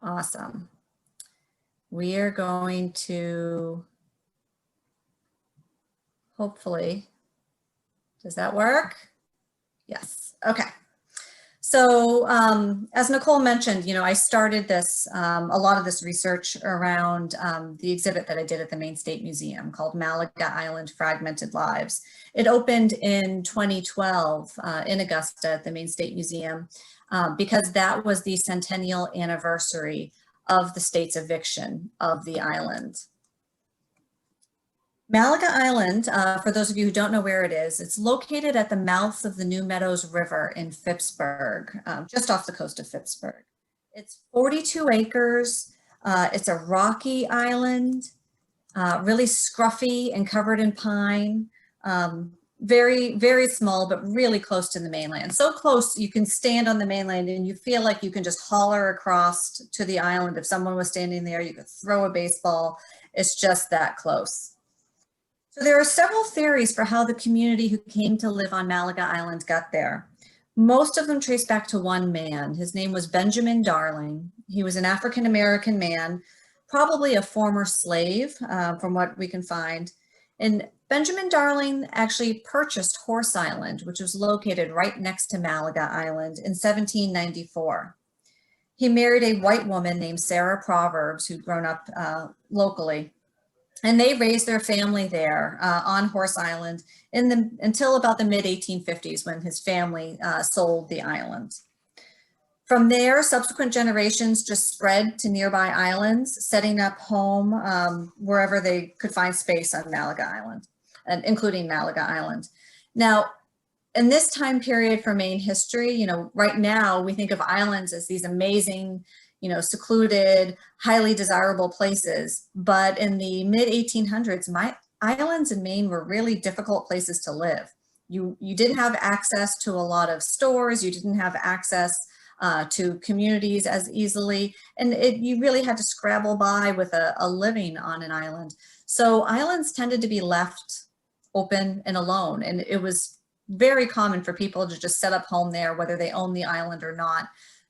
Awesome. We are going to, hopefully, does that work? Yes, okay. So as Nicole mentioned, I started this, a lot of this research around the exhibit that I did at the Maine State Museum called Malaga Island Fragmented Lives. It opened in 2012 in Augusta at the Maine State Museum because that was the centennial anniversary of the state's eviction of the island. Malaga Island, for those of you who don't know where it is, it's located at the mouth of the New Meadows River in Phippsburg, just off the coast of Phippsburg. It's 42 acres. It's a rocky island, really scruffy and covered in pine. Very, very small, but really close to the mainland. So close you can stand on the mainland and you feel like you can just holler across to the island. If someone was standing there, you could throw a baseball. It's just that close. So there are several theories for how the community who came to live on Malaga Island got there. Most of them trace back to one man. His name was Benjamin Darling. He was an African-American man, probably a former slave from what we can find. And Benjamin Darling actually purchased Horse Island, which was located right next to Malaga Island in 1794. He married a white woman named Sarah Proverbs, who'd grown up locally. And they raised their family there on Horse Island until about the mid-1850s when his family sold the island. From there, subsequent generations just spread to nearby islands, setting up home wherever they could find space on Malaga Island, and including Malaga Island. Now, in this time period for Maine history, right now we think of islands as these amazing, secluded, highly desirable places. But in the mid-1800s, islands in Maine were really difficult places to live. You didn't have access to a lot of stores. You didn't have access to communities as easily. And you really had to scrabble by with a living on an island. So islands tended to be left open and alone. And it was very common for people to just set up home there, whether they owned the island or not.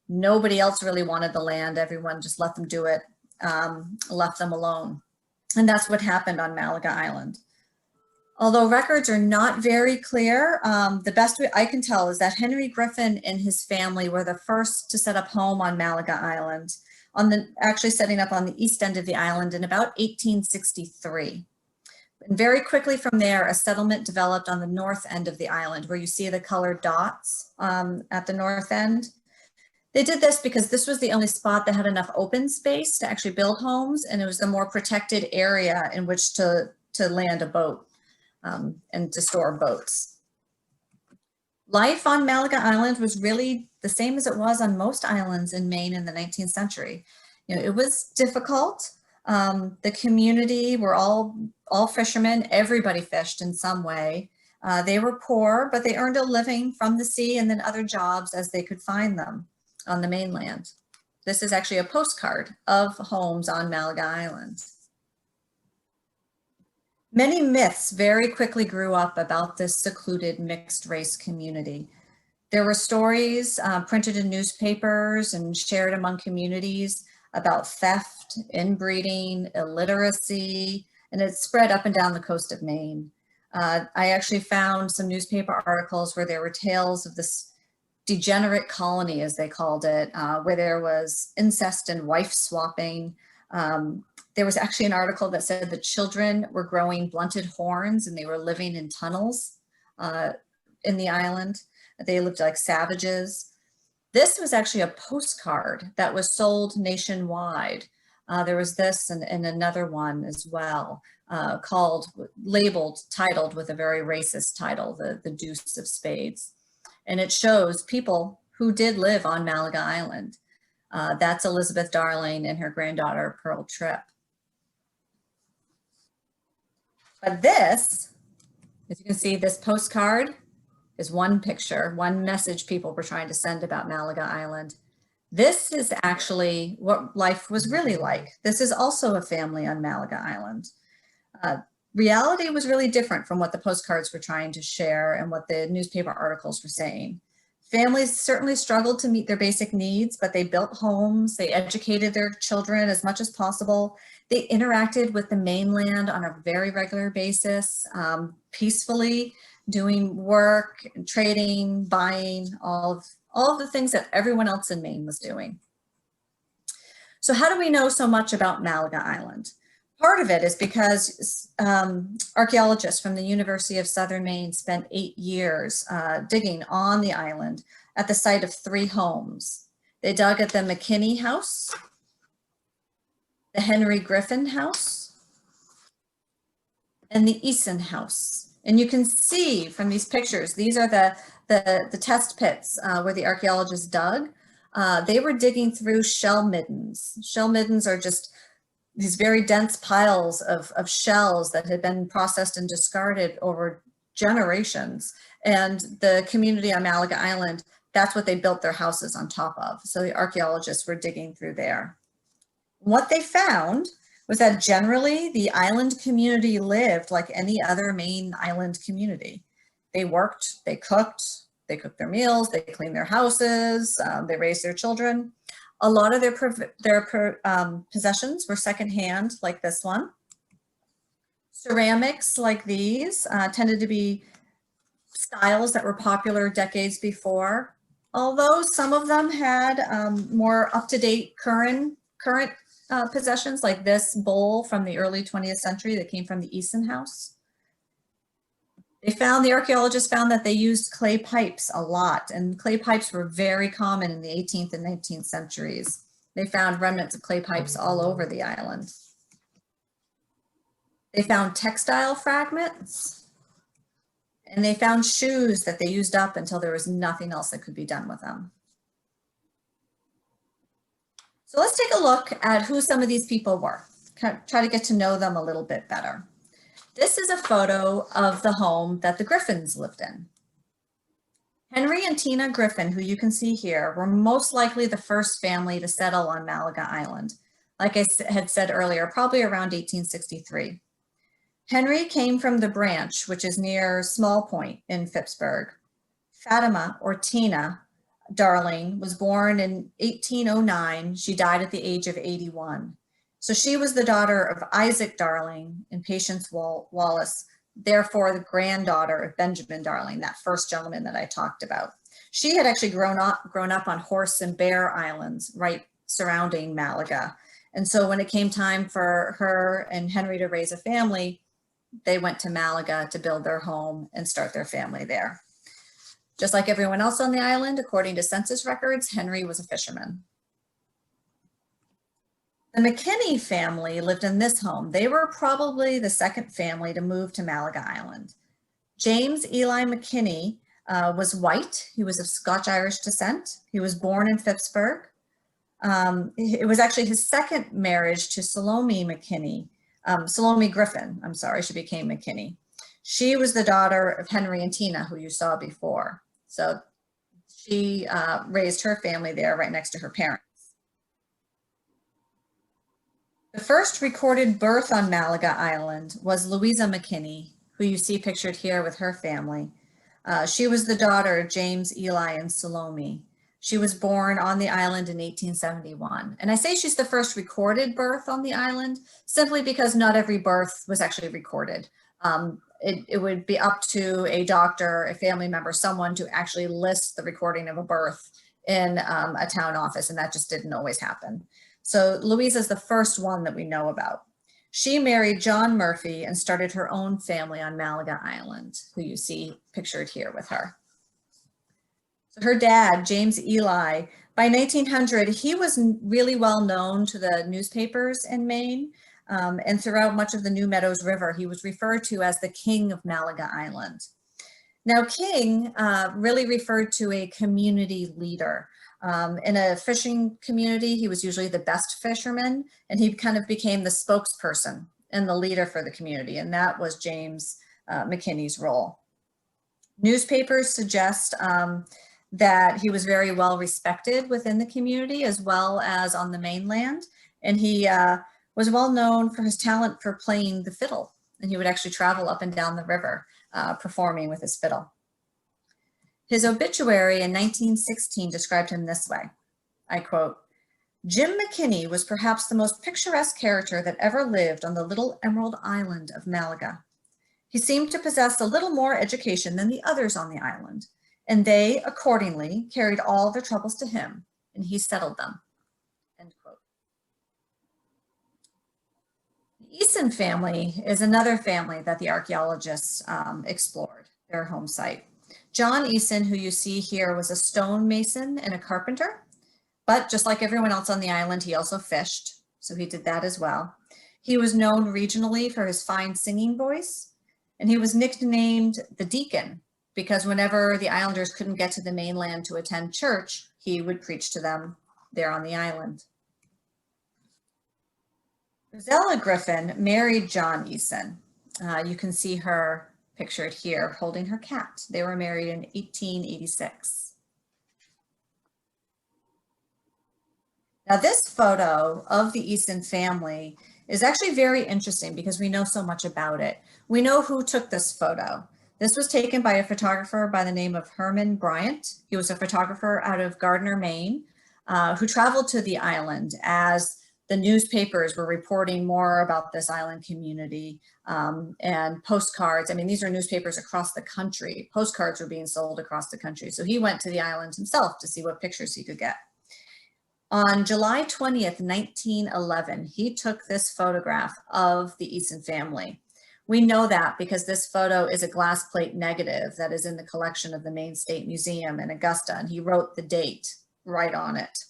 Nobody else really wanted the land. Everyone just let them do it, left them alone. And that's what happened on Malaga Island. Although records are not very clear, the best way I can tell is that Henry Griffin and his family were the first to set up home on Malaga Island, actually setting up on the east end of the island in about 1863. And very quickly from there, a settlement developed on the north end of the island, where you see the colored dots at the north end. They did this because this was the only spot that had enough open space to actually build homes, and it was a more protected area in which to land a boat and to store boats. Life on Malaga Island was really the same as it was on most islands in Maine in the 19th century. It was difficult. The community were all fishermen. Everybody fished in some way. They were poor, but they earned a living from the sea and then other jobs as they could find them on the mainland. This is actually a postcard of homes on Malaga Island. Many myths very quickly grew up about this secluded mixed race community. There were stories printed in newspapers and shared among communities about theft, inbreeding, illiteracy, and it spread up and down the coast of Maine. I actually found some newspaper articles where there were tales of this degenerate colony, as they called it, where there was incest and wife swapping. There was actually an article that said the children were growing blunted horns and they were living in tunnels in the island. They looked like savages. This was actually a postcard that was sold nationwide. There was this and another one as well, titled with a very racist title, the Deuce of Spades. And it shows people who did live on Malaga Island. That's Elizabeth Darling and her granddaughter, Pearl Tripp. But this, as you can see, this postcard is one picture, one message people were trying to send about Malaga Island. This is actually what life was really like. This is also a family on Malaga Island. Reality was really different from what the postcards were trying to share and what the newspaper articles were saying. Families certainly struggled to meet their basic needs, but they built homes, they educated their children as much as possible. They interacted with the mainland on a very regular basis, peacefully doing work, and trading, buying, all of the things that everyone else in Maine was doing. So how do we know so much about Malaga Island? Part of it is because archaeologists from the University of Southern Maine spent 8 years digging on the island at the site of 3 homes. They dug at the McKinney House, the Henry Griffin House, and the Eason House. And you can see from these pictures, these are the test pits where the archaeologists dug. They were digging through shell middens. Shell middens are just these very dense piles of shells that had been processed and discarded over generations. And the community on Malaga Island, that's what they built their houses on top of. So the archaeologists were digging through there. What they found was that generally the island community lived like any other Maine island community. They worked, they cooked their meals, they cleaned their houses, they raised their children. A lot of their possessions were secondhand, like this one. Ceramics like these tended to be styles that were popular decades before, although some of them had more up-to-date current possessions, like this bowl from the early 20th century that came from the Eason House. The archaeologists found that they used clay pipes a lot, and clay pipes were very common in the 18th and 19th centuries. They found remnants of clay pipes all over the island. They found textile fragments, and they found shoes that they used up until there was nothing else that could be done with them. So let's take a look at who some of these people were, try to get to know them a little bit better. This is a photo of the home that the Griffins lived in. Henry and Tina Griffin, who you can see here, were most likely the first family to settle on Malaga Island. Like I had said earlier, probably around 1863. Henry came from the Branch, which is near Small Point in Phippsburg. Fatima, or Tina Darling, was born in 1809. She died at the age of 81. So she was the daughter of Isaac Darling and Patience Wallace, therefore the granddaughter of Benjamin Darling, that first gentleman that I talked about. She had actually grown up on Horse and Bear Islands, right surrounding Malaga. And so when it came time for her and Henry to raise a family, they went to Malaga to build their home and start their family there. Just like everyone else on the island, according to census records, Henry was a fisherman. The McKinney family lived in this home. They were probably the second family to move to Malaga Island. James Eli McKinney was white. He was of Scotch-Irish descent. He was born in Phippsburg. It was actually his second marriage to Salome Griffin, I'm sorry, she became McKinney. She was the daughter of Henry and Tina, who you saw before. So she raised her family there right next to her parents. The first recorded birth on Malaga Island was Louisa McKinney, who you see pictured here with her family. She was the daughter of James, Eli, and Salome. She was born on the island in 1871. And I say she's the first recorded birth on the island simply because not every birth was actually recorded. It would be up to a doctor, a family member, someone to actually list the recording of a birth in a town office, and that just didn't always happen. So Louisa is the first one that we know about. She married John Murphy and started her own family on Malaga Island, who you see pictured here with her. So her dad, James Eli, by 1900, he was really well known to the newspapers in Maine, and throughout much of the New Meadows River, he was referred to as the King of Malaga Island. Now, king really referred to a community leader. In a fishing community, he was usually the best fisherman, and he kind of became the spokesperson and the leader for the community, and that was James McKinney's role. Newspapers suggest that he was very well respected within the community as well as on the mainland, and he was well known for his talent for playing the fiddle, and he would actually travel up and down the river performing with his fiddle. His obituary in 1916 described him this way, I quote, "Jim McKinney was perhaps the most picturesque character that ever lived on the little emerald island of Malaga. He seemed to possess a little more education than the others on the island, and they accordingly carried all their troubles to him, and he settled them." End quote. The Eason family is another family that the archaeologists explored, their home site. John Eason, who you see here, was a stonemason and a carpenter, but just like everyone else on the island, he also fished, so he did that as well. He was known regionally for his fine singing voice, and he was nicknamed the Deacon because whenever the islanders couldn't get to the mainland to attend church, he would preach to them there on the island. Rosella Griffin married John Eason. You can see her pictured here holding her cat. They were married in 1886. Now this photo of the Eason family is actually very interesting because we know so much about it. We know who took this photo. This was taken by a photographer by the name of Herman Bryant. He was a photographer out of Gardner, Maine, who traveled to the island as the newspapers were reporting more about this island community, and postcards. I mean, these are newspapers across the country. Postcards were being sold across the country. So he went to the island himself to see what pictures he could get. On July 20th, 1911, he took this photograph of the Eason family. We know that because this photo is a glass plate negative that is in the collection of the Maine State Museum in Augusta, and he wrote the date right on it.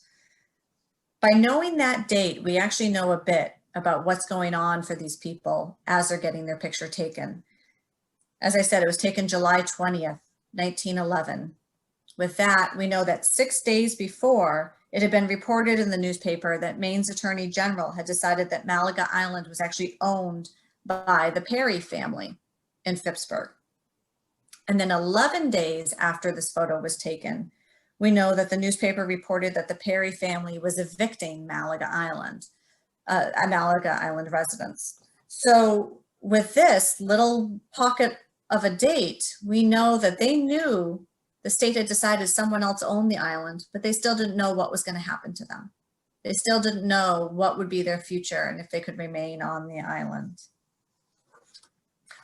By knowing that date, we actually know a bit about what's going on for these people as they're getting their picture taken. As I said, it was taken July 20th, 1911. With that, we know that 6 days before, it had been reported in the newspaper that Maine's Attorney General had decided that Malaga Island was actually owned by the Perry family in Phippsburg. And then 11 days after this photo was taken, we know that the newspaper reported that the Perry family was evicting Malaga Island residents. So with this little pocket of a date, we know that they knew the state had decided someone else owned the island, but they still didn't know what was going to happen to them. They still didn't know what would be their future and if they could remain on the island.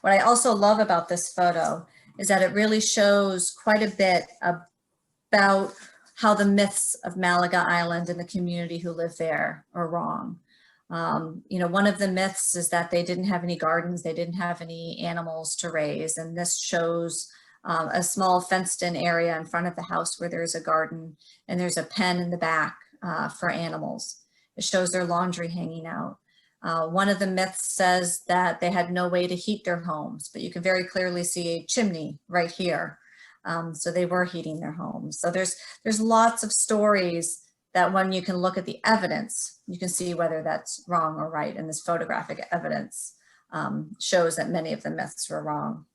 What I also love about this photo is that it really shows quite a bit about how the myths of Malaga Island and the community who live there are wrong. You know, one of the myths is that they didn't have any gardens, they didn't have any animals to raise, and this shows a small fenced-in area in front of the house where there's a garden and there's a pen in the back for animals. It shows their laundry hanging out. One of the myths says that they had no way to heat their homes, but you can very clearly see a chimney right here. So they were heating their homes. So there's lots of stories that when you can look at the evidence, you can see whether that's wrong or right. And this photographic evidence shows that many of the myths were wrong.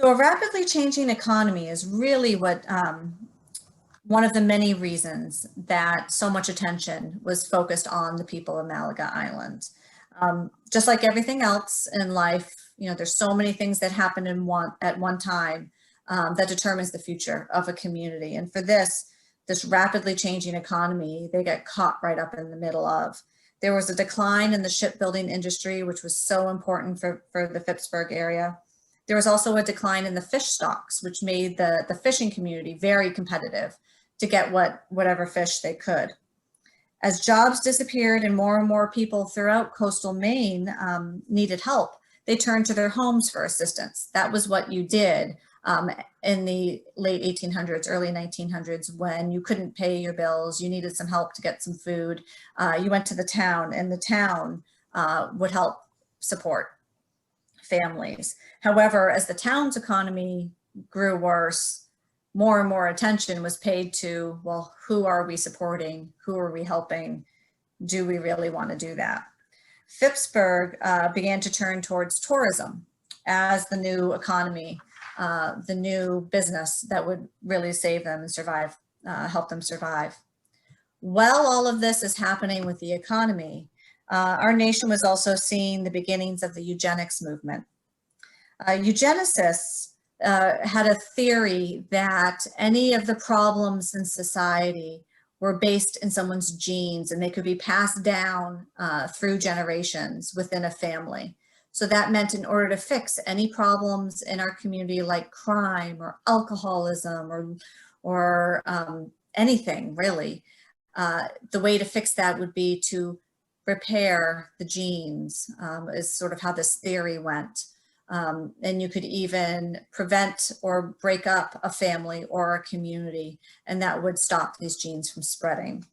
So a rapidly changing economy is really what one of the many reasons that so much attention was focused on the people of Malaga Island. Just like everything else in life, you know, there's so many things that happen at one time that determines the future of a community. And for this rapidly changing economy, they get caught right up in the middle of. There was a decline in the shipbuilding industry, which was so important for the Phippsburg area. There was also a decline in the fish stocks, which made the fishing community very competitive to get whatever fish they could. As jobs disappeared and more people throughout coastal Maine needed help, they turned to their homes for assistance. That was what you did in the late 1800s, early 1900s, when you couldn't pay your bills, you needed some help to get some food. You went to the town, and the town would help support families. However, as the town's economy grew worse, more and more attention was paid to, well, who are we supporting? Who are we helping? Do we really want to do that? Phippsburg began to turn towards tourism as the new economy, the new business that would really save them and survive, help them survive. While all of this is happening with the economy, our nation was also seeing the beginnings of the eugenics movement. Eugenicists had a theory that any of the problems in society were based in someone's genes and they could be passed down through generations within a family. So that meant in order to fix any problems in our community like crime or alcoholism or anything really, the way to fix that would be to repair the genes, is sort of how this theory went. And you could even prevent or break up a family or a community, and that would stop these genes from spreading.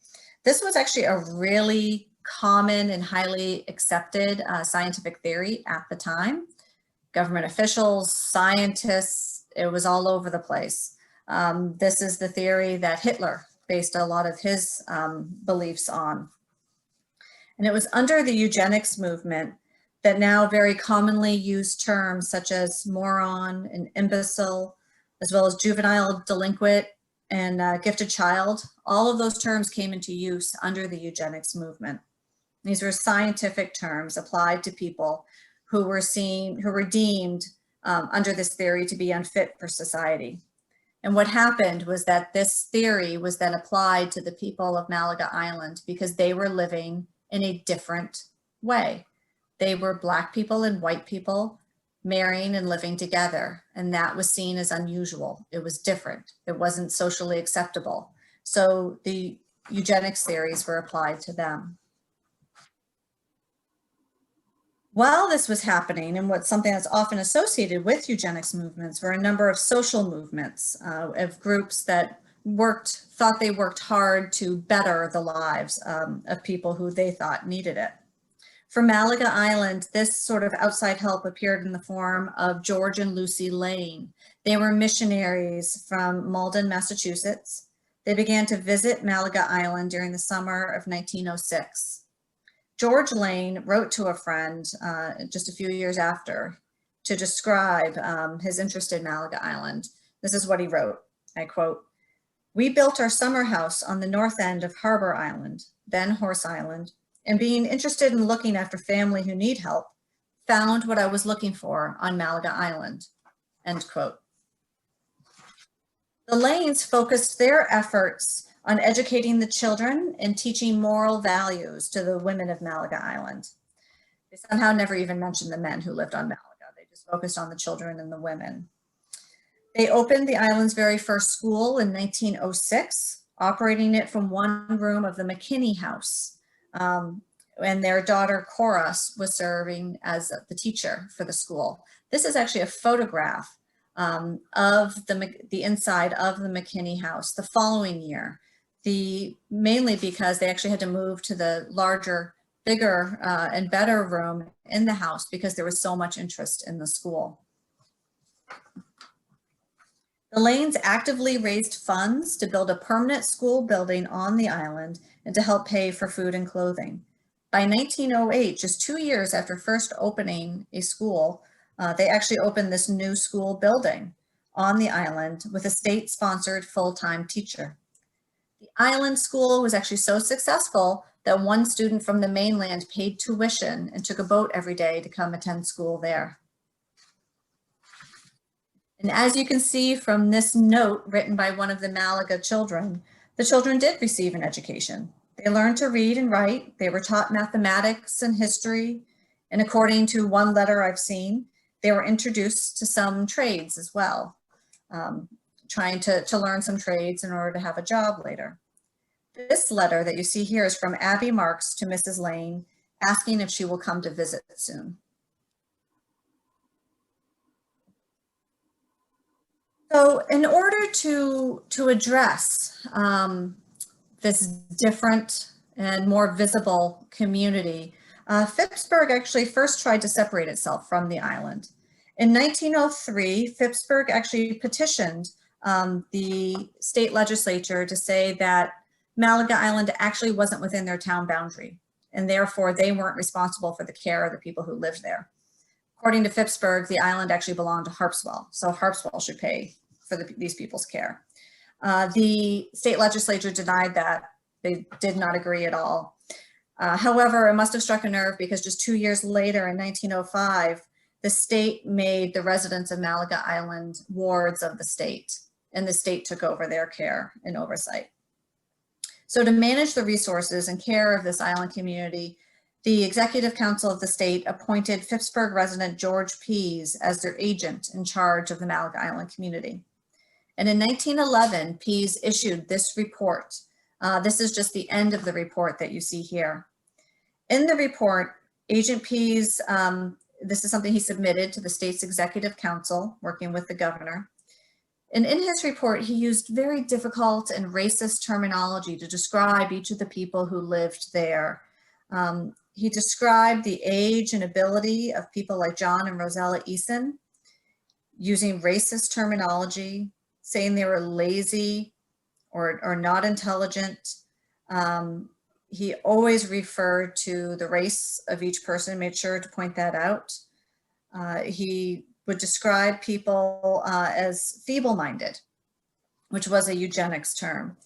This was actually a really common and highly accepted scientific theory at the time. Government officials, scientists, it was all over the place. This is the theory that Hitler based a lot of his beliefs on. And it was under the eugenics movement that now very commonly used terms such as moron and imbecile, as well as juvenile delinquent and gifted child, all of those terms came into use under the eugenics movement. These were scientific terms applied to people who were deemed under this theory to be unfit for society. And what happened was that this theory was then applied to the people of Malaga Island because they were living in a different way. They were Black people and white people marrying and living together, and that was seen as unusual. It was different. It wasn't socially acceptable. So the eugenics theories were applied to them. While this was happening, and what's something that's often associated with eugenics movements were a number of social movements of groups that thought they worked hard to better the lives of people who they thought needed it. For Malaga Island, this sort of outside help appeared in the form of George and Lucy Lane. They were missionaries from Malden, Massachusetts. They began to visit Malaga Island during the summer of 1906. George Lane wrote to a friend just a few years after to describe his interest in Malaga Island. This is what he wrote, I quote, "We built our summer house on the north end of Harbor Island, then Horse Island, and being interested in looking after family who need help, found what I was looking for on Malaga Island," end quote. The Lanes focused their efforts on educating the children and teaching moral values to the women of Malaga Island. They somehow never even mentioned the men who lived on Malaga. They just focused on the children and the women. They opened the island's very first school in 1906, operating it from one room of the McKinney House. And their daughter Cora was serving as the teacher for the school. This is actually a photograph of the inside of the McKinney House the following year. Mainly because they actually had to move to the larger, bigger, and better room in the house because there was so much interest in the school. The Lanes actively raised funds to build a permanent school building on the island and to help pay for food and clothing. By 1908, just 2 years after first opening a school, they actually opened this new school building on the island with a state-sponsored full-time teacher. The island school was actually so successful that one student from the mainland paid tuition and took a boat every day to come attend school there. And as you can see from this note written by one of the Malaga children, the children did receive an education. They learned to read and write. They were taught mathematics and history. And according to one letter I've seen, they were introduced to some trades as well. Trying to learn some trades in order to have a job later. This letter that you see here is from Abby Marks to Mrs. Lane, asking if she will come to visit soon. So in order to address this different and more visible community, Phippsburg actually first tried to separate itself from the island. In 1903, Phippsburg actually petitioned the state legislature to say that Malaga Island actually wasn't within their town boundary, and therefore they weren't responsible for the care of the people who lived there. According to Phippsburg, the island actually belonged to Harpswell, so Harpswell should pay for these people's care. The state legislature denied that. They did not agree at all. However, it must have struck a nerve because just 2 years later in 1905, the state made the residents of Malaga Island wards of the state, and the state took over their care and oversight. So to manage the resources and care of this island community, the Executive Council of the state appointed Phippsburg resident George Pease as their agent in charge of the Malaga Island community. And in 1911, Pease issued this report. This is just the end of the report that you see here. In the report, Agent Pease, this is something he submitted to the state's Executive Council, working with the governor. And in his report, he used very difficult and racist terminology to describe each of the people who lived there. He described the age and ability of people like John and Rosella Eason, using racist terminology, saying they were lazy or not intelligent. He always referred to the race of each person, made sure to point that out. He would describe people as feeble-minded, which was a eugenics term.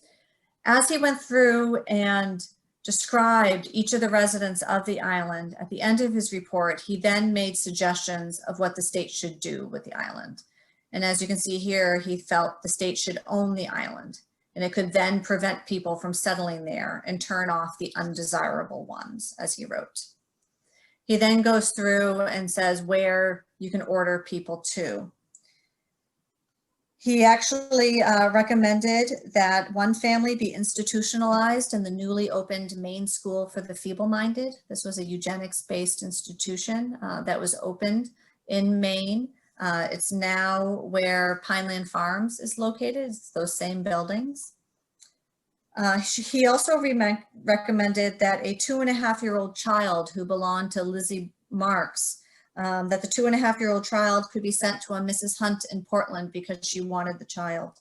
As he went through and described each of the residents of the island, at the end of his report, he then made suggestions of what the state should do with the island. And as you can see here, he felt the state should own the island, and it could then prevent people from settling there and turn off the undesirable ones, as he wrote. He then goes through and says where you can order people to. He actually recommended that one family be institutionalized in the newly opened Maine School for the Feeble-Minded. This was a eugenics-based institution that was opened in Maine. It's now where Pineland Farms is located. It's those same buildings. He also recommended that a 2.5-year-old child who belonged to Lizzie Marks, that the 2.5-year-old child could be sent to a Mrs. Hunt in Portland because she wanted the child.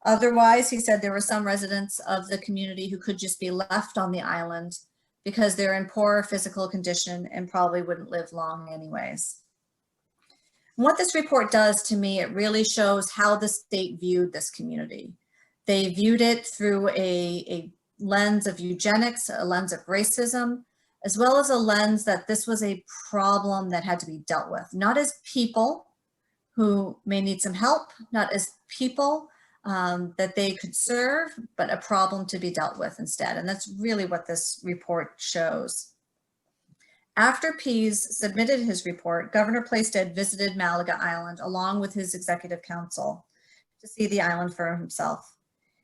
Otherwise, he said there were some residents of the community who could just be left on the island because they're in poor physical condition and probably wouldn't live long anyways. What this report does to me, it really shows how the state viewed this community. They viewed it through a lens of eugenics, a lens of racism, as well as a lens that this was a problem that had to be dealt with, not as people who may need some help, not as people that they could serve, but a problem to be dealt with instead. And that's really what this report shows. After Pease submitted his report, Governor Plaisted visited Malaga Island along with his Executive Council to see the island for himself.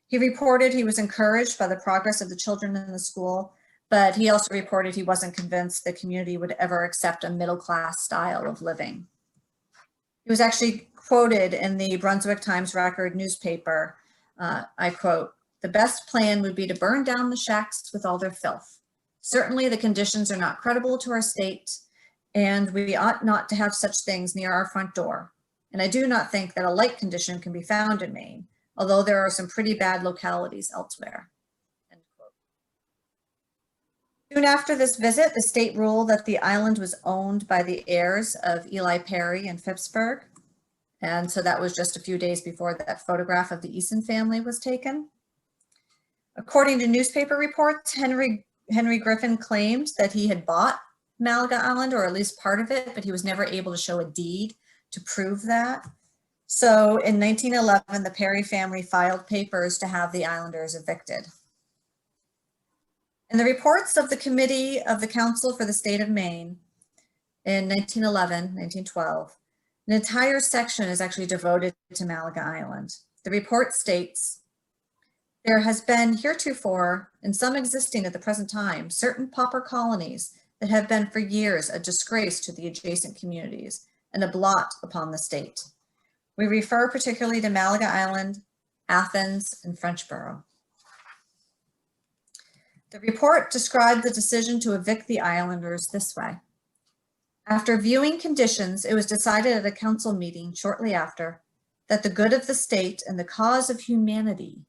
He reported he was encouraged by the progress of the children in the school, but he also reported he wasn't convinced the community would ever accept a middle-class style of living. He was actually quoted in the Brunswick Times Record newspaper, I quote, "The best plan would be to burn down the shacks with all their filth. Certainly the conditions are not credible to our state, and we ought not to have such things near our front door. And I do not think that a like condition can be found in Maine, although there are some pretty bad localities elsewhere." End quote. Soon after this visit, the state ruled that the island was owned by the heirs of Eli Perry and Phippsburg. And so that was just a few days before that photograph of the Eason family was taken. According to newspaper reports, Henry Griffin claimed that he had bought Malaga Island, or at least part of it, but he was never able to show a deed to prove that. So in 1911, the Perry family filed papers to have the islanders evicted. In the reports of the Committee of the Council for the State of Maine in 1911, 1912, an entire section is actually devoted to Malaga Island. The report states, "There has been heretofore, and some existing at the present time, certain pauper colonies that have been for years a disgrace to the adjacent communities and a blot upon the state. We refer particularly to Malaga Island, Athens, and Frenchboro." The report described the decision to evict the islanders this way. "After viewing conditions, it was decided at a council meeting shortly after that the good of the state and the cause of humanity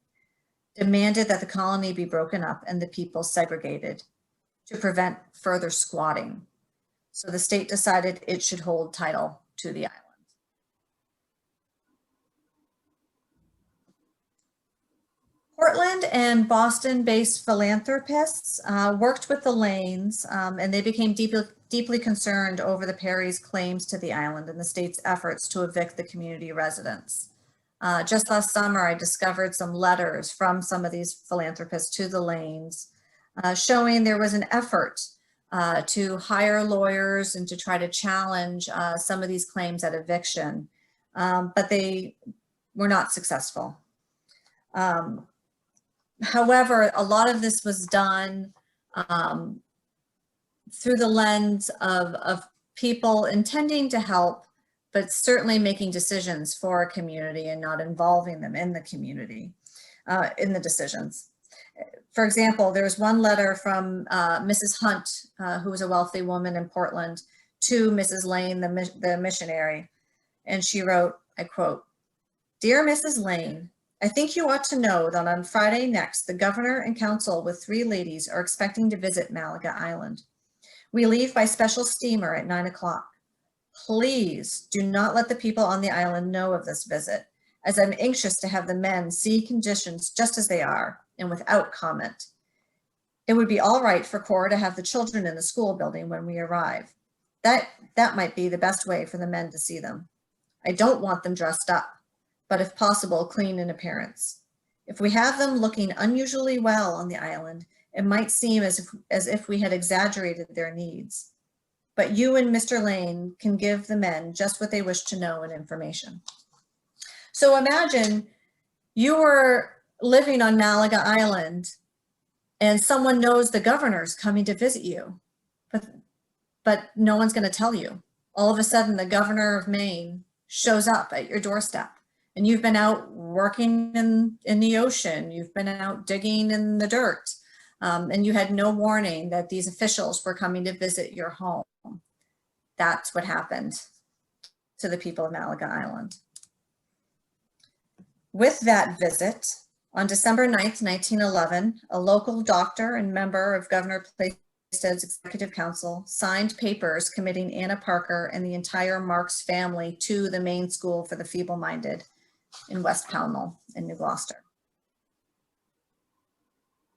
demanded that the colony be broken up and the people segregated to prevent further squatting. So the state decided it should hold title to the island." Portland and Boston-based philanthropists worked with the Lanes, and they became deeply concerned over the Perry's claims to the island and the state's efforts to evict the community residents. Just last summer, I discovered some letters from some of these philanthropists to the Lanes, showing there was an effort to hire lawyers and to try to challenge some of these claims at eviction, but they were not successful. However, a lot of this was done through the lens of people intending to help, but certainly making decisions for a community and not involving them in the community, in the decisions. For example, there was one letter from Mrs. Hunt, who was a wealthy woman in Portland, to Mrs. Lane, the missionary. And she wrote, I quote, "Dear Mrs. Lane, I think you ought to know that on Friday next, the governor and council with 3 ladies are expecting to visit Malaga Island. We leave by special steamer at 9 o'clock. Please do not let the people on the island know of this visit, as I'm anxious to have the men see conditions just as they are and without comment. It would be all right for Cora to have the children in the school building when we arrive. That might be the best way for the men to see them. I don't want them dressed up, but if possible, clean in appearance. If we have them looking unusually well on the island, it might seem as if we had exaggerated their needs. But you and Mr. Lane can give the men just what they wish to know and information." So imagine you were living on Malaga Island and someone knows the governor's coming to visit you, but no one's going to tell you. All of a sudden, the governor of Maine shows up at your doorstep, and you've been out working in the ocean, you've been out digging in the dirt, and you had no warning that these officials were coming to visit your home. That's what happened to the people of Malaga Island. With that visit, on December 9th, 1911, a local doctor and member of Governor Plaisted's executive council signed papers committing Anna Parker and the entire Marks family to the Maine School for the Feeble-Minded in West Pownell in New Gloucester.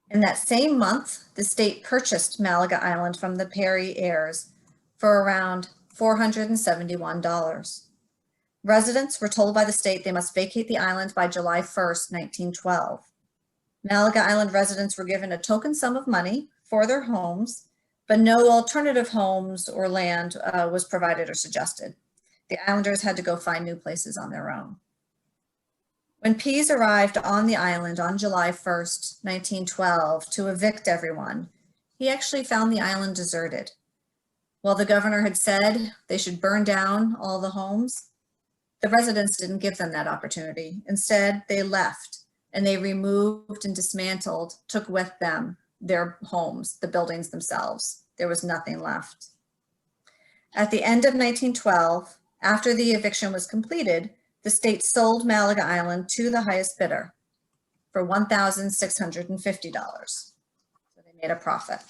In that same month, the state purchased Malaga Island from the Perry heirs for around $471. Residents were told by the state they must vacate the island by July 1st, 1912. Malaga Island residents were given a token sum of money for their homes, but no alternative homes or land was provided or suggested. The islanders had to go find new places on their own. When Pease arrived on the island on July 1st, 1912, to evict everyone, he actually found the island deserted. While the governor had said they should burn down all the homes, the residents didn't give them that opportunity. Instead, they left and they removed and dismantled, took with them their homes, the buildings themselves. There was nothing left. At the end of 1912, after the eviction was completed, the state sold Malaga Island to the highest bidder for $1,650. So they made a profit.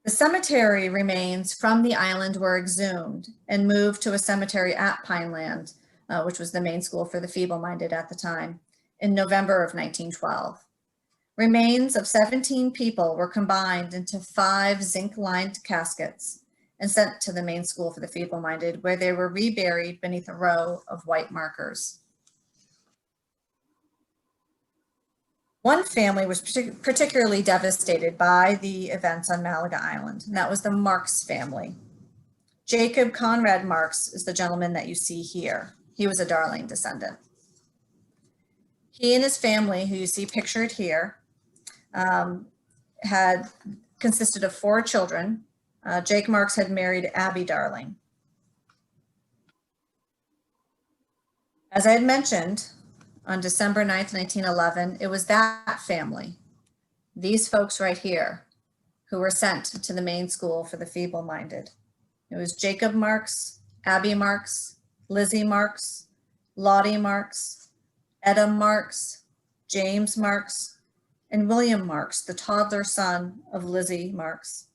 The cemetery remains from the island were exhumed and moved to a cemetery at Pineland, which was the Maine School for the Feeble-Minded at the time, in November of 1912. Remains of 17 people were combined into 5 zinc-lined caskets and sent to the Maine School for the Feeble-Minded, where they were reburied beneath a row of white markers. One family was particularly devastated by the events on Malaga Island, and that was the Marks family. Jacob Conrad Marks is the gentleman that you see here. He was a Darling descendant. He and his family, who you see pictured here, had consisted of 4 children. Jake Marks had married Abby Darling. As I had mentioned, on December 9th, 1911, it was that family, these folks right here, who were sent to the Maine School for the Feeble-Minded. It was Jacob Marks, Abby Marks, Lizzie Marks, Lottie Marks, Etta Marks, James Marks, and William Marks, the toddler son of Lizzie Marks,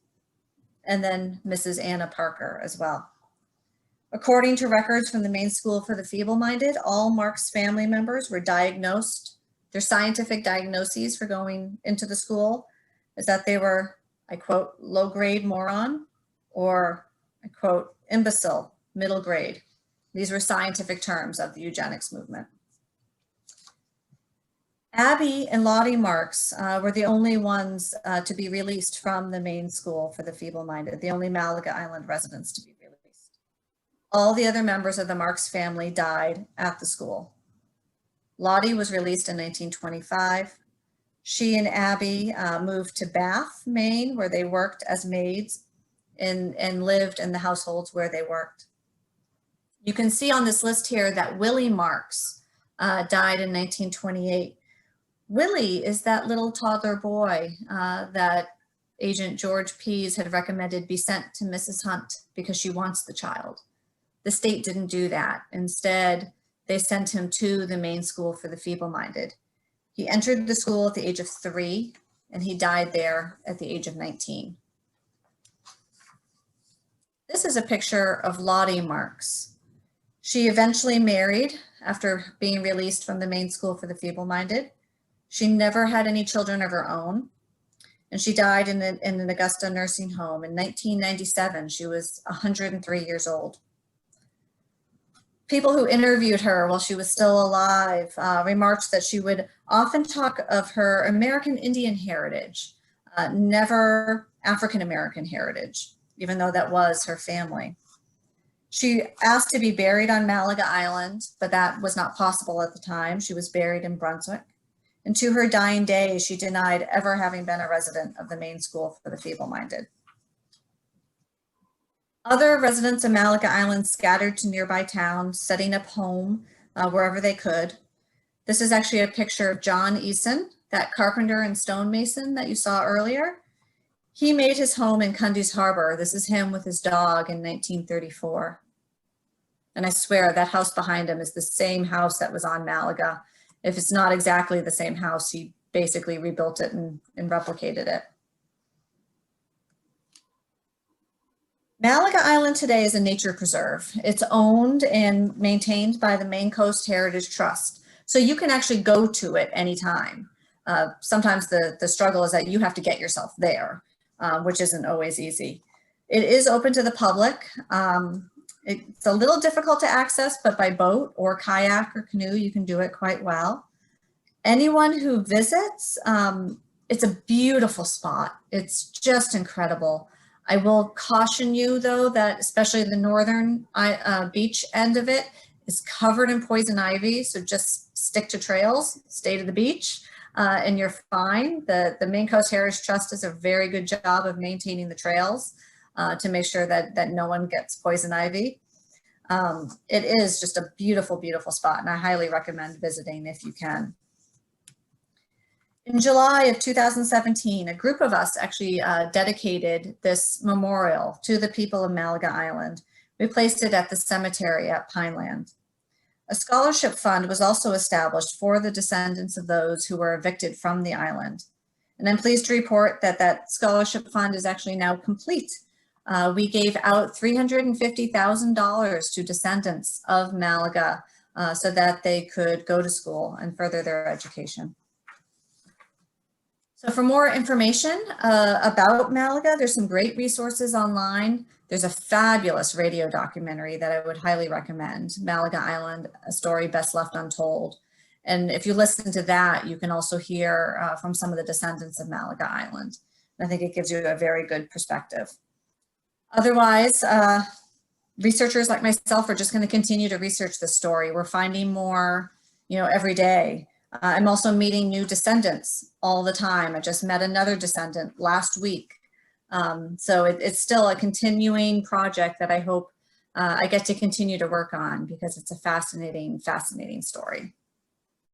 and then Mrs. Anna Parker as well. According to records from the Maine School for the Feeble-Minded, all Marks family members were diagnosed. Their scientific diagnoses for going into the school is that they were I quote, low-grade moron, or I quote, imbecile, middle grade. These were scientific terms of the eugenics movement. Abby and Lottie Marks were the only ones to be released from the Maine School for the Feeble-Minded, the only Malaga Island residents to be released. All the other members of the Marks family died at the school. Lottie was released in 1925. She and Abby moved to Bath, Maine, where they worked as maids and lived in the households where they worked. You can see on this list here that Willie Marks died in 1928. Willie is that little toddler boy that Agent George Pease had recommended be sent to Mrs. Hunt because she wants the child. The state didn't do that. Instead, they sent him to the Maine School for the Feeble-Minded. He entered the school at the age of 3, and he died there at the age of 19. This is a picture of Lottie Marks. She eventually married after being released from the Maine School for the Feeble-Minded. She never had any children of her own, and she died in an Augusta nursing home in 1997. She was 103 years old. People who interviewed her while she was still alive remarked that she would often talk of her American Indian heritage, never African American heritage, even though that was her family. She asked to be buried on Malaga Island, but that was not possible at the time. She was buried in Brunswick. And to her dying day, she denied ever having been a resident of the Maine School for the Feeble-Minded. Other residents of Malaga Island scattered to nearby towns, setting up home wherever they could. This is actually a picture of John Eason, that carpenter and stonemason that you saw earlier. He made his home in Cundy's Harbor. This is him with his dog in 1934. And I swear that house behind him is the same house that was on Malaga. If it's not exactly the same house, he basically rebuilt it and replicated it. Malaga Island today is a nature preserve. It's owned and maintained by the Maine Coast Heritage Trust. So you can actually go to it anytime. Sometimes the struggle is that you have to get yourself there, which isn't always easy. It is open to the public. It's a little difficult to access, but by boat or kayak or canoe, you can do it quite well. Anyone who visits, it's a beautiful spot. It's just incredible. I will caution you though, that especially the northern beach end of it is covered in poison ivy. So just stick to trails, stay to the beach, and you're fine. The Maine Coast Heritage Trust does a very good job of maintaining the trails to make sure that no one gets poison ivy. It is just a beautiful, beautiful spot, and I highly recommend visiting if you can. In July of 2017, a group of us actually dedicated this memorial to the people of Malaga Island. We placed it at the cemetery at Pineland. A scholarship fund was also established for the descendants of those who were evicted from the island. And I'm pleased to report that that scholarship fund is actually now complete. We gave out $350,000 to descendants of Malaga so that they could go to school and further their education. So for more information about Malaga, there's some great resources online. There's a fabulous radio documentary that I would highly recommend, Malaga Island, A Story Best Left Untold. And if you listen to that, you can also hear from some of the descendants of Malaga Island. And I think it gives you a very good perspective. Otherwise, researchers like myself are just going to continue to research this story. We're finding more, every day. I'm also meeting new descendants all the time. I just met another descendant last week. So it's still a continuing project that I hope I get to continue to work on because it's a fascinating, fascinating story.